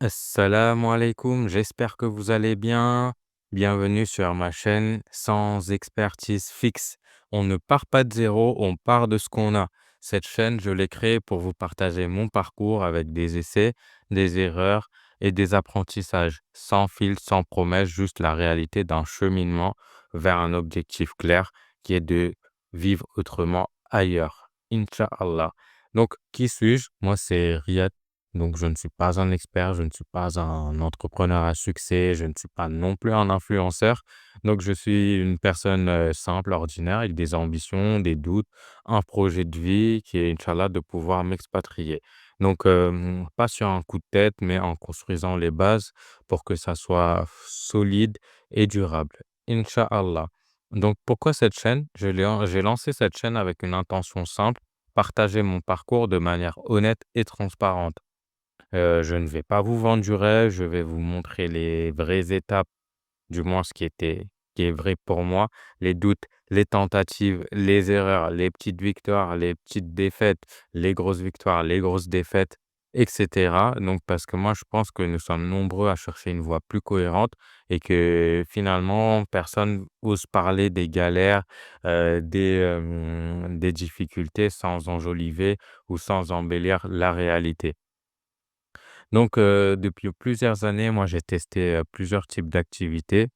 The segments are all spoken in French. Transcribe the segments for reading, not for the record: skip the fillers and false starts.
Assalamu alaikum, j'espère que vous allez bien. Bienvenue sur ma chaîne sans expertise fixe. On ne part pas de zéro, on part de ce qu'on a. Cette chaîne, je l'ai créée pour vous partager mon parcours avec des essais, des erreurs et des apprentissages, sans fil, sans promesse, juste la réalité d'un cheminement vers un objectif clair qui est de vivre autrement ailleurs. Inch'Allah. Donc, qui suis-je? Moi, c'est Riyad. Donc, je ne suis pas un expert, je ne suis pas un entrepreneur à succès, je ne suis pas non plus un influenceur. Donc, je suis une personne simple, ordinaire, avec des ambitions, des doutes, un projet de vie qui est, Inch'Allah, de pouvoir m'expatrier. Donc, pas sur un coup de tête, mais en construisant les bases pour que ça soit solide et durable. Inch'Allah. Donc, pourquoi cette chaîne? J'ai lancé cette chaîne avec une intention simple, partager mon parcours de manière honnête et transparente. Je ne vais pas vous vendre du rêve, je vais vous montrer les vraies étapes, du moins qui est vrai pour moi, les doutes, les tentatives, les erreurs, les petites victoires, les petites défaites, les grosses victoires, les grosses défaites et cetera. Donc parce que moi, je pense que nous sommes nombreux à chercher une voie plus cohérente et que finalement, personne ose parler des galères, des difficultés sans enjoliver ou sans embellir la réalité. Donc, depuis plusieurs années, moi, j'ai testé, plusieurs types d'activités,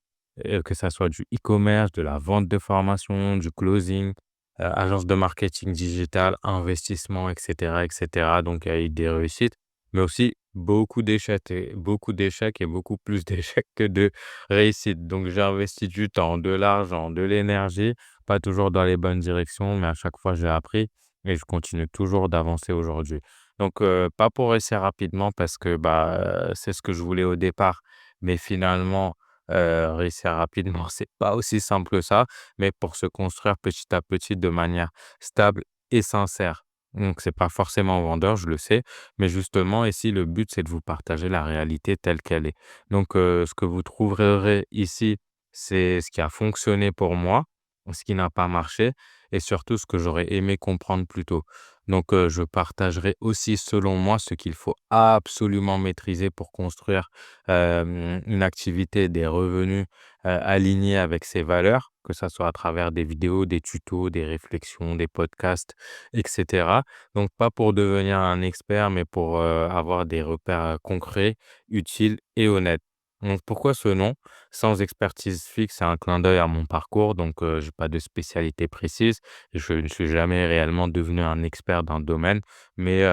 que ça soit du e-commerce, de la vente de formation, du closing, agence de marketing digital, investissement et cetera. Donc, il y a eu des réussites, mais aussi beaucoup d'échecs et beaucoup plus d'échecs que de réussites. Donc, j'ai investi du temps, de l'argent, de l'énergie, pas toujours dans les bonnes directions, mais à chaque fois, j'ai appris et je continue toujours d'avancer aujourd'hui. Donc, pas pour réussir rapidement parce que, bah, c'est ce que je voulais au départ, mais finalement, réussir rapidement, c'est pas aussi simple que ça, mais pour se construire petit à petit de manière stable et sincère. Donc c'est pas forcément vendeur, je le sais, mais justement ici, le but, c'est de vous partager la réalité telle qu'elle est. Donc, ce que vous trouverez ici, c'est ce qui a fonctionné pour moi, ce qui n'a pas marché et surtout ce que j'aurais aimé comprendre plus tôt. Donc, je partagerai aussi, selon moi, ce qu'il faut absolument maîtriser pour construire, une activité, des revenus, alignés avec ses valeurs, que ça soit à travers des vidéos, des tutos, des réflexions, des podcasts et cetera. Donc pas pour devenir un expert, mais pour, avoir des repères, concrets, utiles et honnêtes. Donc pourquoi ce nom? Sans expertise fixe, c'est un clin d'œil à mon parcours, donc j'ai pas de spécialité précise. Je ne suis jamais réellement devenu un expert d'un domaine, mais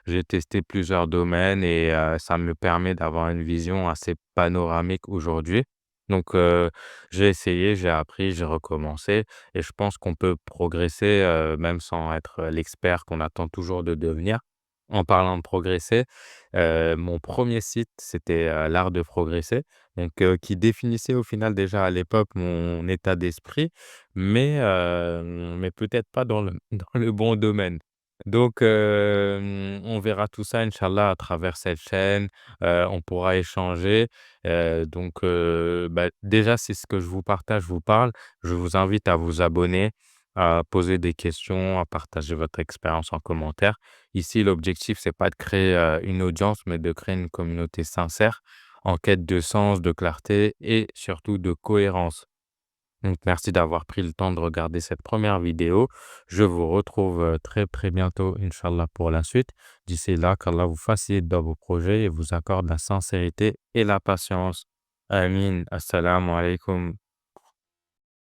j'ai testé plusieurs domaines et ça me permet d'avoir une vision assez panoramique aujourd'hui. Donc j'ai essayé, j'ai appris, j'ai recommencé et je pense qu'on peut progresser, même sans être l'expert qu'on attend toujours de devenir. En parlant de progresser, mon premier site, c'était, l'art de progresser, donc qui définissait au final déjà à l'époque mon état d'esprit, mais peut-être pas dans le dans le bon domaine. Donc on verra tout ça inch'Allah à travers cette chaîne, on pourra échanger, donc bah, déjà si ce que je vous partage vous parle, je vous invite à vous abonner, à poser des questions, à partager votre expérience en commentaire. Ici, l'objectif, c'est pas de créer, une audience, mais de créer une communauté sincère, en quête de sens, de clarté et surtout de cohérence. Donc merci d'avoir pris le temps de regarder cette première vidéo. Je vous retrouve, très, très bientôt inch'Allah pour la suite. D'ici là, qu'Allah vous facilite dans vos projets et vous accorde la sincérité et la patience. Amin. Assalamu alaikum.